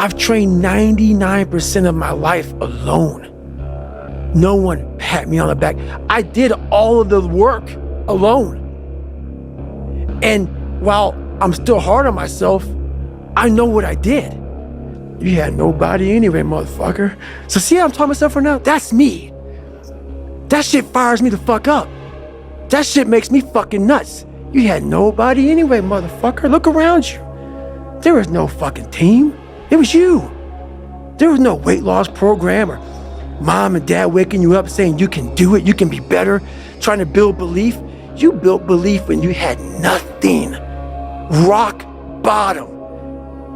I've trained 99% of my life alone. No one pat me on the back. I did all of the work alone. And while I'm still hard on myself, I know what I did. You had nobody anyway, motherfucker. So see how I'm talking myself right now? That's me. That shit fires me the fuck up. That shit makes me fucking nuts. You had nobody anyway, motherfucker. Look around you. There was no fucking team. It was you. There was no weight loss program or mom and dad waking you up saying you can do it, you can be better, trying to build belief. You built belief when you had nothing. Rock bottom.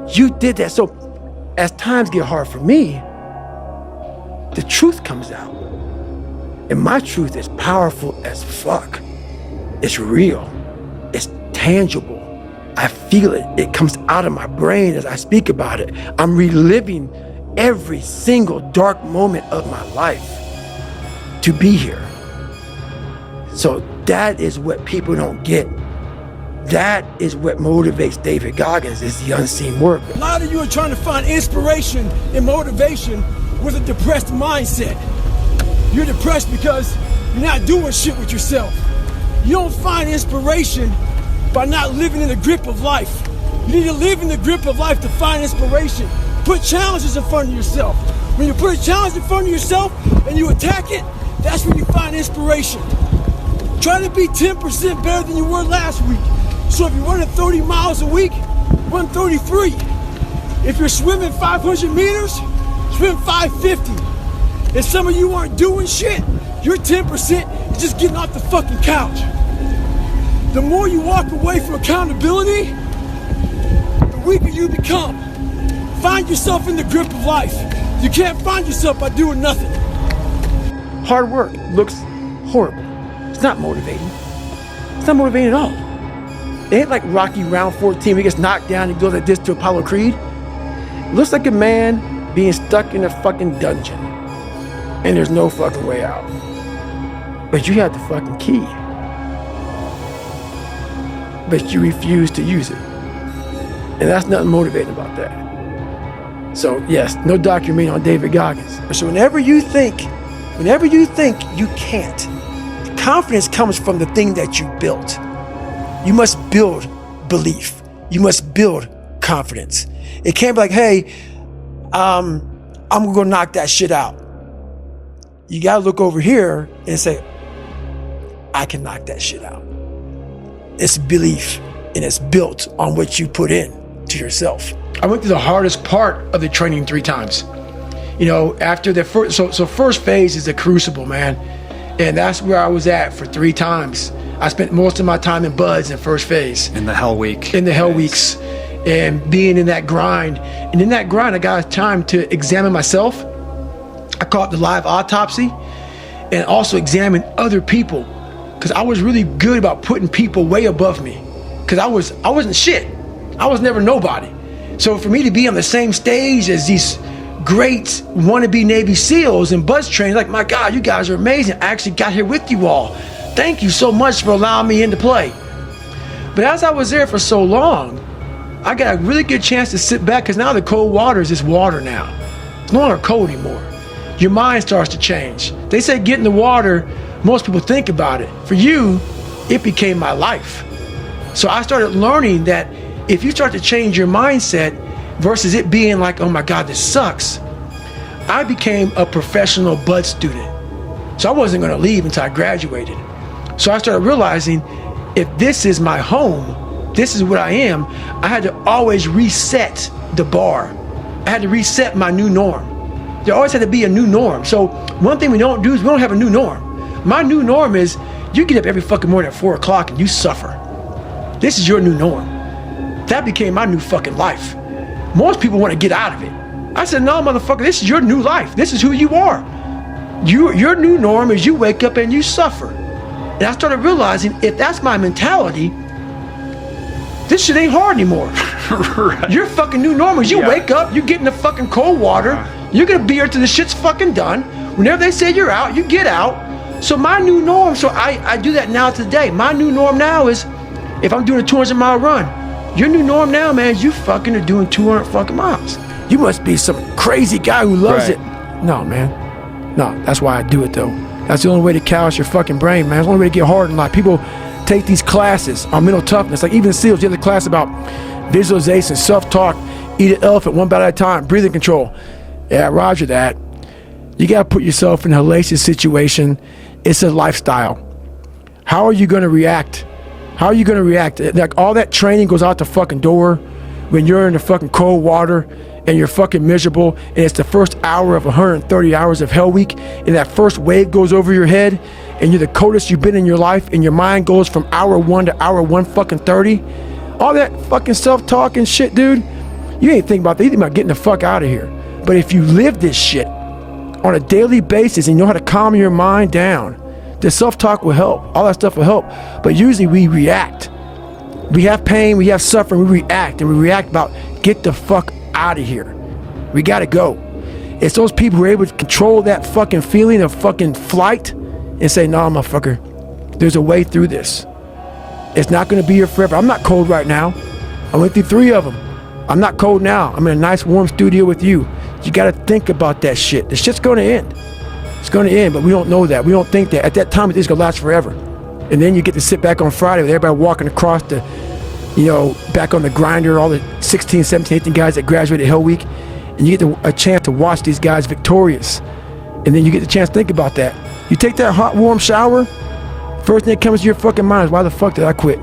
You did that. So as times get hard for me, the truth comes out. And my truth is powerful as fuck. It's real. It's tangible. I feel it. It comes out of my brain as I speak about it. I'm reliving every single dark moment of my life to be here. So that is what people don't get. That is what motivates David Goggins, is the unseen work. A lot of you are trying to find inspiration and motivation with a depressed mindset. You're depressed because you're not doing shit with yourself. You don't find inspiration by not living in the grip of life. You need to live in the grip of life to find inspiration. Put challenges in front of yourself. When you put a challenge in front of yourself and you attack it, that's when you find inspiration. Try to be 10% better than you were last week. So if you're running 30 miles a week, run 33. If you're swimming 500 meters, swim 550. And some of you aren't doing shit, you're 10%, you're just getting off the fucking couch. The more you walk away from accountability, the weaker you become. Find yourself in the grip of life. You can't find yourself by doing nothing. Hard work looks horrible. It's not motivating. It's not motivating at all. It ain't like Rocky round 14 where he gets knocked down and goes like this to Apollo Creed. It looks like a man being stuck in a fucking dungeon and there's no fucking way out. But you have the fucking key. But you refuse to use it. And that's nothing motivating about that. So yes, no documentary on David Goggins. So whenever you think you can't, the confidence comes from the thing that you built. You must build belief. You must build confidence. It can't be like, hey, I'm gonna go knock that shit out. You gotta look over here and say, I can knock that shit out. It's belief, and it's built on what you put in to yourself. I went through the hardest part of the training 3 times. You know, after the first, so first phase is the crucible, man. And that's where I was at for 3 times. I spent most of my time in buds in first phase. In the hell week. In the hell weeks. And being in that grind. And in that grind, I got time to examine myself. I call it the live autopsy. And also examine other people. Because I was really good about putting people way above me. Because I wasn't shit. I was never nobody. So for me to be on the same stage as these great wannabe Navy SEALs and buzz trainers, like, my God, you guys are amazing. I actually got here with you all. Thank you so much for allowing me into play. But as I was there for so long, I got a really good chance to sit back, because now the cold water is just water now. It's no longer cold anymore. Your mind starts to change. They say get in the water, most people think about it. For you, it became my life. So I started learning that if you start to change your mindset versus it being like, oh my God, this sucks, I became a professional bud student. So I wasn't gonna leave until I graduated. So I started realizing, if this is my home, this is what I am, I had to always reset the bar. I had to reset my new norm. There always had to be a new norm. So one thing we don't do is we don't have a new norm. My new norm is you get up every fucking morning at 4 o'clock and you suffer. This is your new norm. That became my new fucking life. Most people want to get out of it. I said, no, motherfucker, this is your new life. This is who you are. Your new norm is you wake up and you suffer. And I started realizing, if that's my mentality, this shit ain't hard anymore. Right. Your fucking new norm is you wake up, you get in the fucking cold water, you're gonna be here till the shit's fucking done. Whenever they say you're out, you get out. So my new norm, so I do that now today. My new norm now is, if I'm doing a 200-mile run, your new norm now, man, is you fucking are doing 200 fucking miles. You must be some crazy guy who loves Right. it. No, man. No, that's why I do it though. That's the only way to callous your fucking brain, man. It's the only way to get hard in life. People take these classes on mental toughness. Like even SEALs, you have the class about visualization, self-talk, eat an elephant one bite at a time, breathing control. Yeah, roger that. You gotta put yourself in a hellacious situation. It's a lifestyle. How are you gonna react? How are you gonna react? Like all that training goes out the fucking door when you're in the fucking cold water and you're fucking miserable, and it's the first hour of 130 hours of Hell Week, and that first wave goes over your head, and you're the coldest you've been in your life, and your mind goes from hour 1 to hour 130. All that fucking self-talk and shit, dude, you ain't thinking about that. You think about getting the fuck out of here. But if you live this shit on a daily basis and you know how to calm your mind down, the self-talk will help. All that stuff will help. But usually we react. We have pain, we have suffering, we react, and we react about get the fuck out of here. We gotta go. It's those people who are able to control that fucking feeling of fucking flight and say, nah, motherfucker, there's a way through this. It's not gonna be here forever. I'm not cold right now. I went through 3 of them. I'm not cold now. I'm in a nice warm studio with you. You gotta think about that shit. The shit's gonna end. It's gonna end, but we don't know that. We don't think that. At that time, it's gonna last forever. And then you get to sit back on Friday with everybody walking across the, you know, back on the grinder, all the 16, 17, 18 guys that graduated Hell Week, and you get a chance to watch these guys victorious. And then you get the chance to think about that. You take that hot, warm shower, first thing that comes to your fucking mind is, why the fuck did I quit?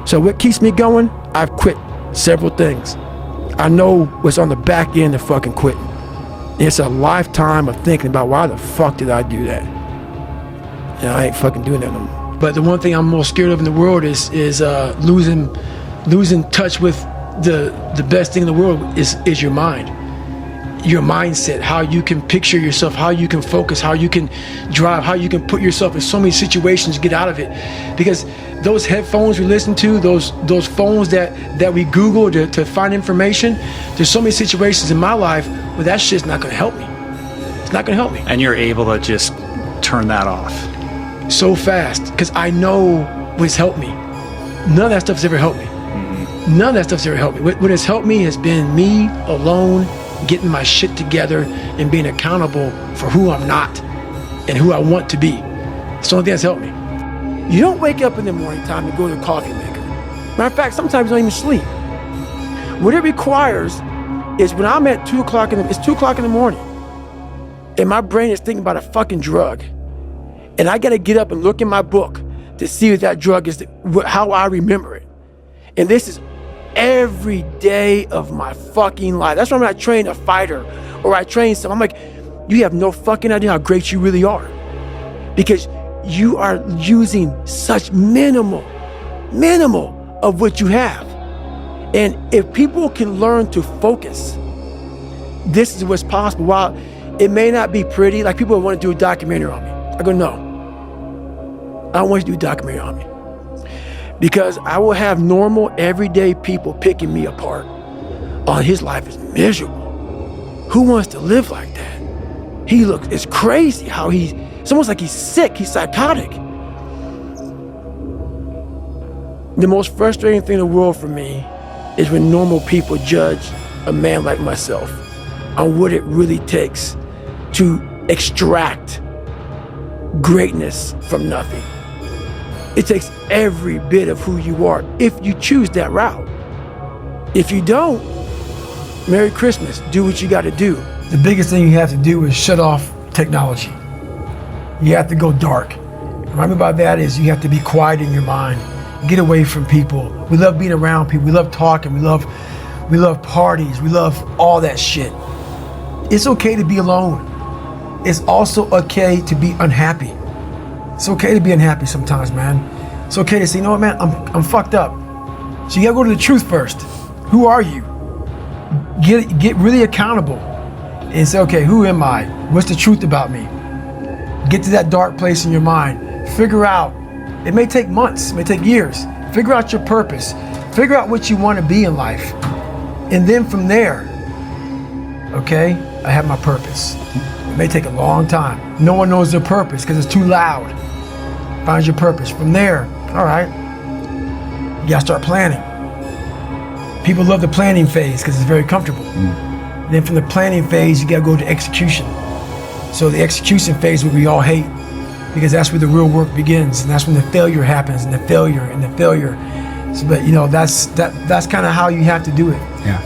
So what keeps me going? I've quit several things. I know what's on the back end of fucking quitting. It's a lifetime of thinking about, why the fuck did I do that? And I ain't fucking doing that no more. But the one thing I'm most scared of in the world is losing touch with the best thing in the world is your mind. Your mindset, how you can picture yourself, how you can focus, how you can drive, how you can put yourself in so many situations to get out of it. Because those headphones we listen to, those phones that we Google to find information, there's so many situations in my life where that shit's not gonna help me. It's not gonna help me. And you're able to just turn that off. So fast, because I know what's helped me. None of that stuff's ever helped me. None of that stuff's ever helped me. What has helped me has been me alone, getting my shit together and being accountable for who I'm not and who I want to be. It's the only thing that's helped me. You don't wake up in the morning time to go to the coffee maker. Matter of fact, sometimes you don't even sleep. What it requires is when I'm at 2 o'clock it's 2 o'clock in the morning and my brain is thinking about a fucking drug. And I gotta get up and look in my book to see if that drug is how I remember it. And this is every day of my fucking life. That's why when I train a fighter or I train someone, I'm like, you have no fucking idea how great you really are. Because you are using such minimal of what you have. And if people can learn to focus, this is what's possible. While it may not be pretty, like people want to do a documentary on me. I go, no. I don't want you to do a documentary on me. Because I will have normal, everyday people picking me apart. Oh, his life is miserable. Who wants to live like that? It's crazy how it's almost like he's sick, he's psychotic. The most frustrating thing in the world for me is when normal people judge a man like myself on what it really takes to extract greatness from nothing. It takes every bit of who you are if you choose that route. If you don't, Merry Christmas, do what you gotta do. The biggest thing you have to do is shut off technology. You have to go dark. What I mean by that is you have to be quiet in your mind. Get away from people. We love being around people. We love talking. We love parties. We love all that shit. It's okay to be alone. It's also okay to be unhappy. It's okay to be unhappy sometimes, man. It's okay to say, you know what, man, I'm fucked up. So you gotta go to the truth first. Who are you? Get really accountable and say, okay, who am I? What's the truth about me? Get to that dark place in your mind. Figure out, it may take months, it may take years. Figure out your purpose. Figure out what you want to be in life. And then from there, okay, I have my purpose. It may take a long time. No one knows their purpose because it's too loud. Find your purpose. From there, all right, you gotta start planning. People love the planning phase because it's very comfortable. Then from the planning phase, you got to go to execution. So the execution phase, what we all hate, because that's where the real work begins, and that's when the failure happens, and the failure. So, but you know, that's kind of how you have to do it. Yeah.